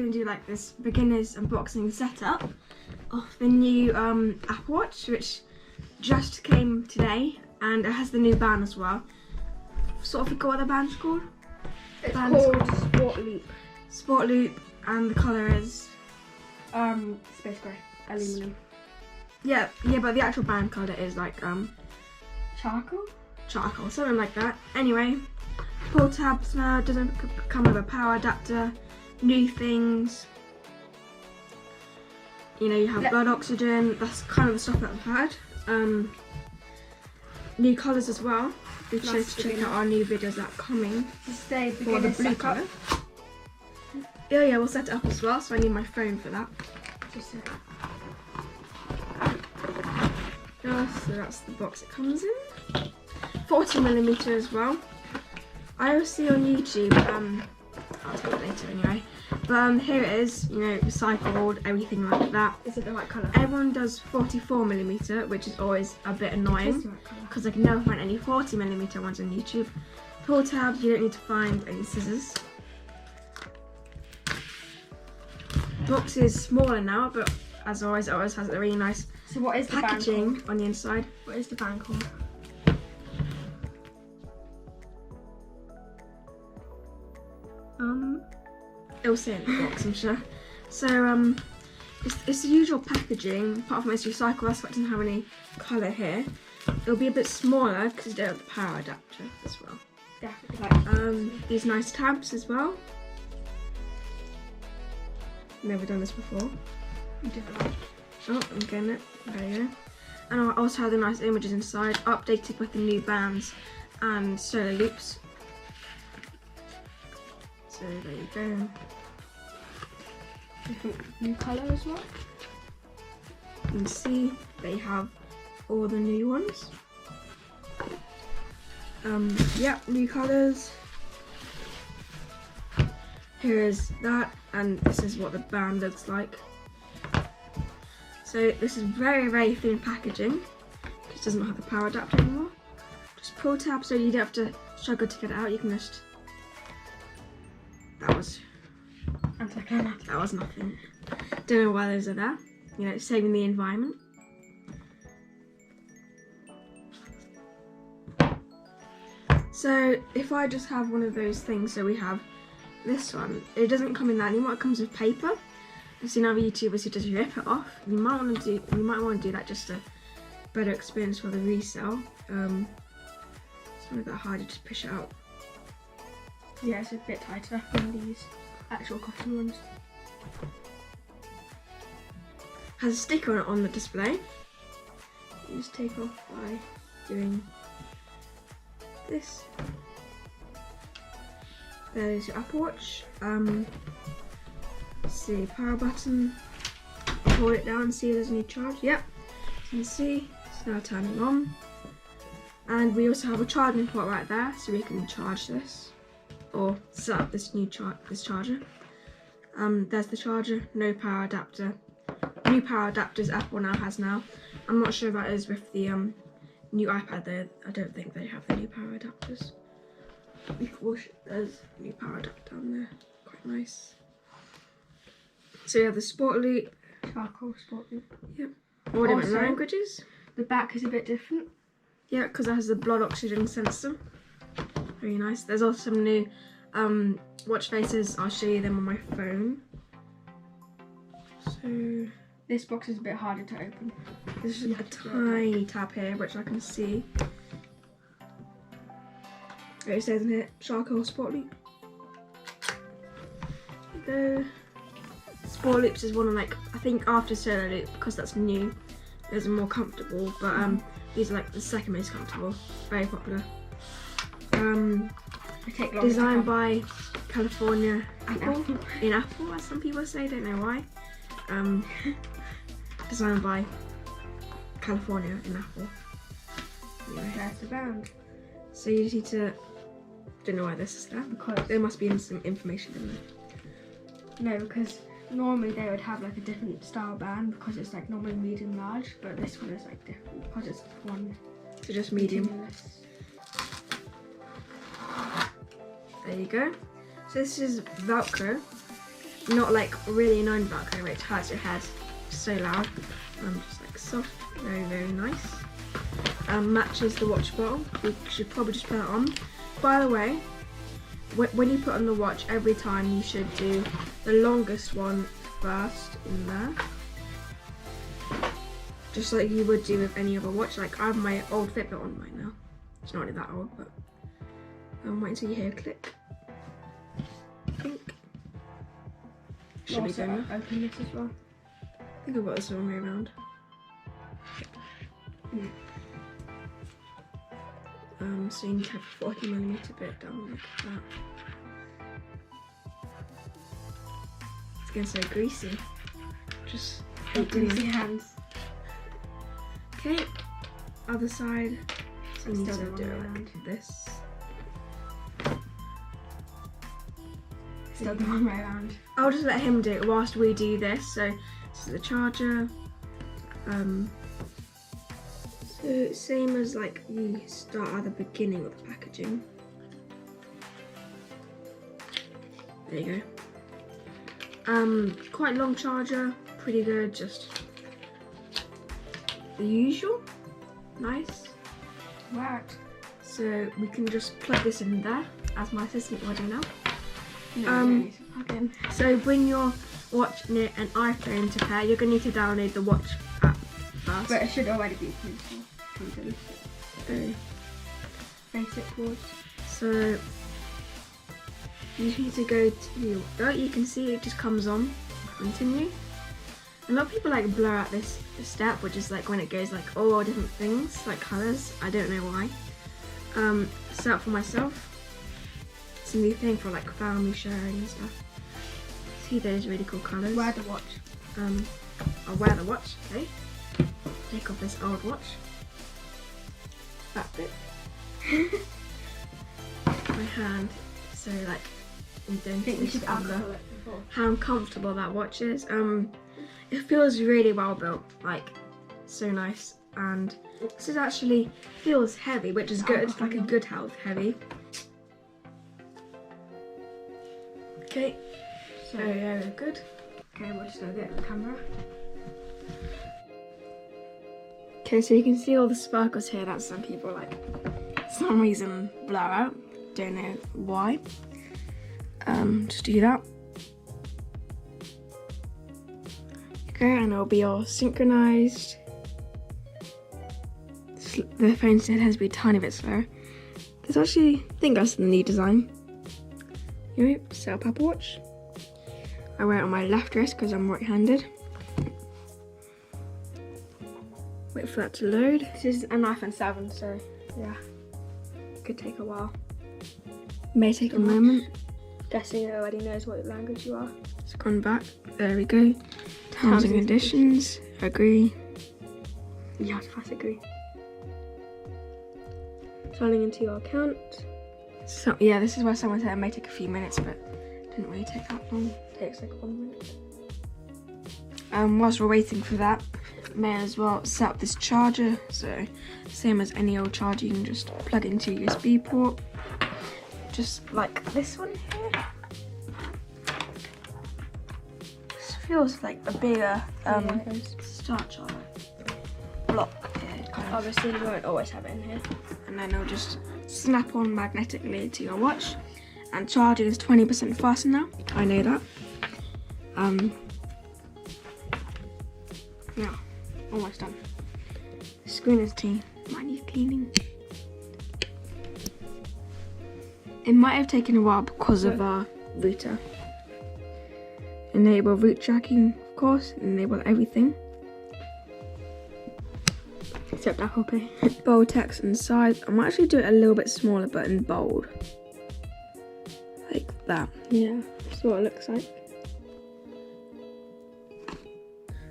going to do like this beginner's unboxing setup of the new Apple Watch, which just came today, and it has the new band as well. Sort of forgot what the band's called. It's called Sport Loop. Sport Loop, and the colour is space grey, aluminum. yeah, but the actual band colour is like Charcoal, something like that. Anyway, pull tabs now. Doesn't come with a power adapter. New things. You know, you have blood oxygen. That's kind of the stuff that I've had. New colours as well. Be sure to check out our new videos that are coming for the blue colour. Yeah, we'll set it up as well, so I need my phone for that. So that's the box it comes in. 40mm as well. I always see on YouTube, I'll tell you later anyway. But here it is, you know, recycled, everything like that. Is it the right colour? Everyone does 44mm, which is always a bit annoying because I can never find any 40mm ones on YouTube. Pull tabs, you don't need to find any scissors. Box is smaller now, but as always, it always has a really nice packaging on the inside. What is the band called? It'll say in the box, I'm sure. So it's the usual packaging, apart from it's recycled. That's why it doesn't have any colour here. It'll be a bit smaller because you don't have the power adapter as well. Definitely. These nice tabs as well. Never done this before. You did it right. Oh, I'm getting it. There you go. And I also have the nice images inside, updated with the new bands and solar loops. So there you go. Different new colour as well. You can see they have all the new ones. Yeah, new colours. Here is that, and this is what the band looks like. So this is very, very thin packaging, because it doesn't have the power adapter anymore. Just pull tab so you don't have to struggle to get it out. You can just. That was nothing. Don't know why those are there. You know, saving the environment. So if I just have one of those things, so we have this one. It doesn't come in that anymore. It comes with paper. I've seen other YouTubers who just rip it off. You might want to do that just a better experience for the resale. It's not that hard to just push it out. Yeah, it's a bit tighter than these actual cotton ones. Has a sticker on the display. You just take off by doing this. There's your Apple Watch. Let's see, power button. Hold it down and see if there's any charge. Yep, you can see it's now turning on. And we also have a charging port right there, so we can charge this or set up this new charger. There's the charger. No power adapter. New power adapters Apple now has now. I'm not sure if that is with the new iPad though. I don't think they have the new power adapters. There's a new power adapter down there. Quite nice. So you have the Sport Loop. Charcoal Sport Loop. Yep. All different languages. The back is a bit different. Yeah, because it has the blood oxygen sensor. Very nice. There's also some new watch faces. I'll show you them on my phone. So this box is a bit harder to open. There's just a tiny tab here, which I can see. It says in here, Charcoal Sport Loop. The Sport Loops is one of I think after Solar Loop, because that's new, those are more comfortable, but these are like the second most comfortable, very popular. Designed by California Apple, in Apple as some people say, don't know why. Designed by California in Apple. Anyway, there's the band. So you just need to, don't know why this is there, because there must be some information in there. No, because normally they would have like a different style band because it's like normally medium large, but this one is like different because it's one. So just medium. There you go. So this is Velcro. not like really annoying Velcro, which hurts your head. It's so loud. Just like soft, very, very nice. Matches the watch bottle. We should probably just put it on. By the way, when you put on the watch, every time you should do the longest one first in there. Just like you would do with any other watch. Like I have my old Fitbit on right now. It's not really that old, but I'm waiting until you hear a click. I think. Should be done. Open this as well. I think I've got this the wrong way around. So you need to have a 40mm bit down like that. It's getting so greasy. Just Greasy hands. Okay, other side. So you need Still to the do wrong it way like this. Still the wrong way around. I'll just let him do it whilst we do this. So this is the charger. So same as like you start at the beginning of the packaging. There you go. Quite long charger, pretty good, just the usual. Nice. Right. So we can just plug this in there, as my assistant will do now. No, you don't need to plug in. So bring your watch near an iPhone to pair. You're going to need to download the watch app first. But it should already be plugged in. Basic course. So you just need to go to you can see it just comes on. Continue. A lot of people like blur out this step, which is like when it goes like all different things, like colours. I don't know why. Set up for myself. It's a new thing for like family sharing and stuff. See those really cool colours. Wear the watch. I'll wear the watch, okay? Take off this old watch. That bit. My hand, so like you don't think we should under alcohol it before. how comfortable that watch is. It feels really well built, like so nice, and this is actually feels heavy, which is good. It's like a good health heavy. Okay, so yeah, we're good. Okay, we'll just go get the camera. Okay, so you can see all the sparkles here that some people like some reason blur out. Don't know why. Just do that. Okay, and it'll be all synchronized. The phone stand has to be a tiny bit slower. There's actually, I think that's the new design. Anyway, set up Apple Watch. I wear it on my left wrist because I'm right-handed. Wait for that to load. This is an iPhone 7, so yeah, could take a while. May take a moment. Guessing it already knows what language you are. It's gone back. There we go. Terms and conditions. Agree. You have to press agree. Signing into your account. So yeah, this is where someone said it may take a few minutes, but it didn't really take that long. It takes like 1 minute. Whilst we're waiting for that, may as well set up this charger. So same as any old charger, you can just plug it into your USB port. Just like this one here. This feels like a bigger start charger block here. Kind of. Obviously, you won't always have it in here. And then it'll just snap on magnetically to your watch. And charging is 20% faster now. I know that. Yeah, almost done. The screen is clean. Might need cleaning. It might have taken a while because of our router. Enable route tracking, of course. Enable everything. Except Apple Pay. Bold text and size. I might actually do it a little bit smaller, but in bold. Like that. Yeah, that's what it looks like.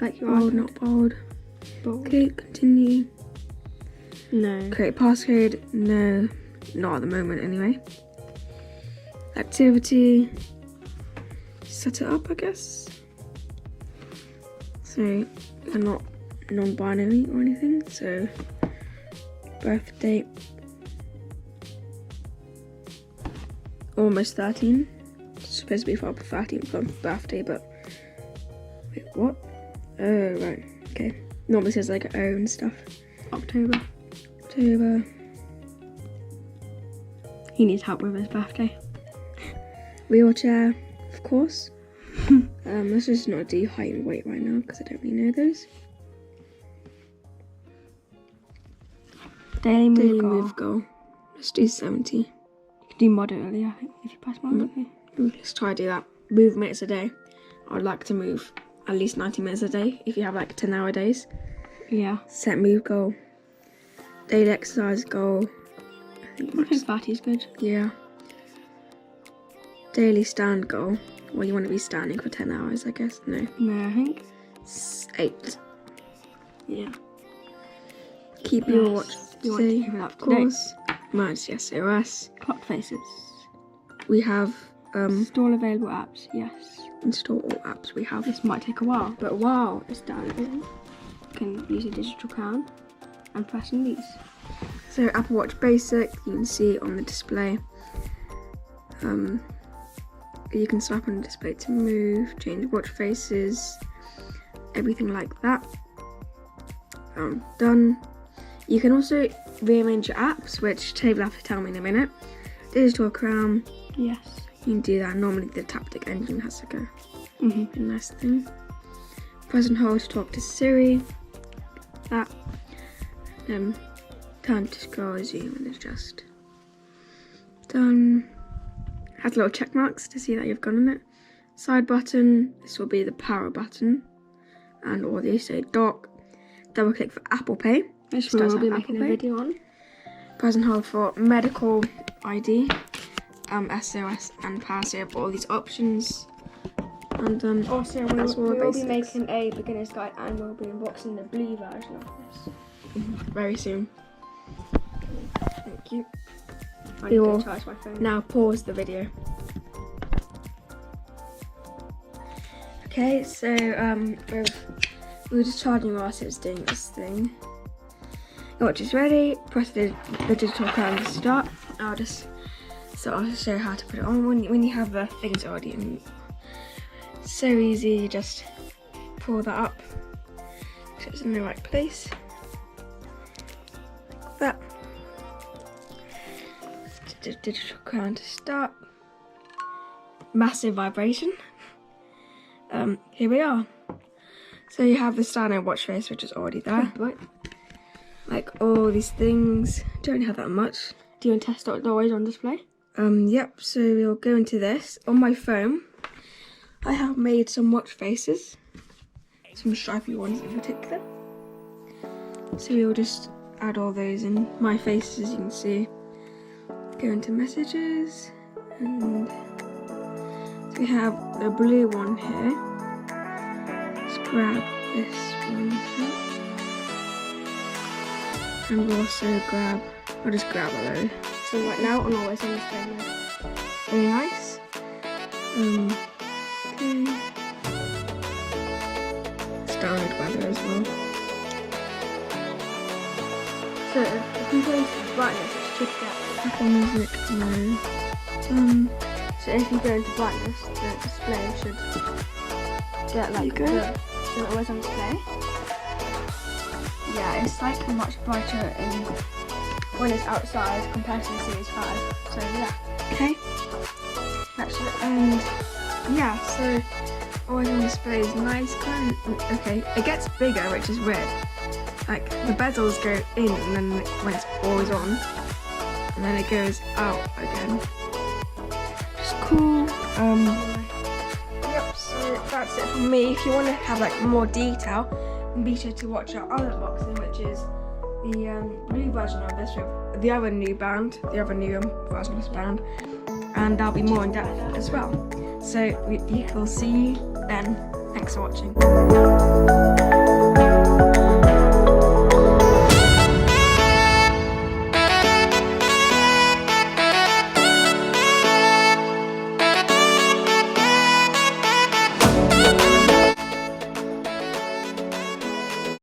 Like your bold, not bold. Bold. Okay, continue. No. Create passcode. No, not at the moment anyway. Activity. Set it up, I guess. So they're not non-binary or anything. So birth date. Almost 13. supposed to be for our 13th birthday, but wait, what? Oh, right, okay. Normally says like O and stuff. October. He needs help with his birthday. Wheelchair, of course. Let's just not do height and weight right now because I don't really know those. Daily move goal. Let's do 70. You can do moderately, I think, if you press moderately. Let's try to do that. Move minutes a day. I'd like to move at least 90 minutes a day if you have like 10-hour days. Yeah. Set move goal. Daily exercise goal. I think 30 is good. Yeah. Daily stand goal. Well, you want to be standing for 10 hours, I guess. No, I think 8. Yeah. Keep your watch. You want to keep it up to date. Course. Mine's yes, OS. Clock faces. We have Install available apps. Yes. install all apps we have. This might take a while, but while it's done, you can use a digital crown and pressing these. So Apple Watch Basic, you can see on the display. You can swipe on the display to move, change watch faces, everything like that. Done. You can also rearrange your apps, which Toby will have to tell me in a minute. Digital crown. Yes. You can do that. Normally the taptic engine has to go. Mm-hmm. A nice thing. Press and hold to talk to Siri. That. Turn to scroll, zoom, and adjust. Done. Has little check marks to see that you've gone on it. Side button. This will be the power button. And audio. So dock. Double click for Apple Pay. Which we will be making a video on. Press and hold for medical ID, SOS and power. So you have all these options. And also we will be making a beginner's guide and we'll be unboxing the blue version of this. Very soon. Thank you. I We need will to charge my phone. now pause the video. Okay, so we were just charging whilst it was doing this thing. Your watch is ready. Press the digital crown to start. I'll show you how to put it on when you have the things already in. So easy, you just pull that up so it's in the right place. Like that. Digital crown to start. Massive vibration. Here we are. So you have the standard watch face, which is already there. Right. Like all these things. Don't have that much. Do you want to test out the always on display? Yep, so we'll go into this. On my phone, I have made some watch faces. Some stripy ones in particular. So we'll just add all those in. My faces, you can see. Go into messages. And so we have the blue one here. Let's grab this one here. And we'll also I'll just grab a load. So right now I'm always on display. Very nice. Okay. Standard weather as well. So if you go into brightness, it should get Apple Music, no. So if you go into brightness, the display should get like the always on display. Yeah, it's like much brighter when it's outside compared to the Series 5. So yeah. Okay. That's it. And yeah, so always on display is nice. Okay, it gets bigger, which is weird. Like the bezels go in and then when it's always on, and then it goes out again. Just cool. Yep. So that's it for me. If you want to have like more detail, be sure to watch our other unboxing, which is the blue version of this with the other new version of this band, and that'll be more in depth as well. So we will see you then. Thanks for watching.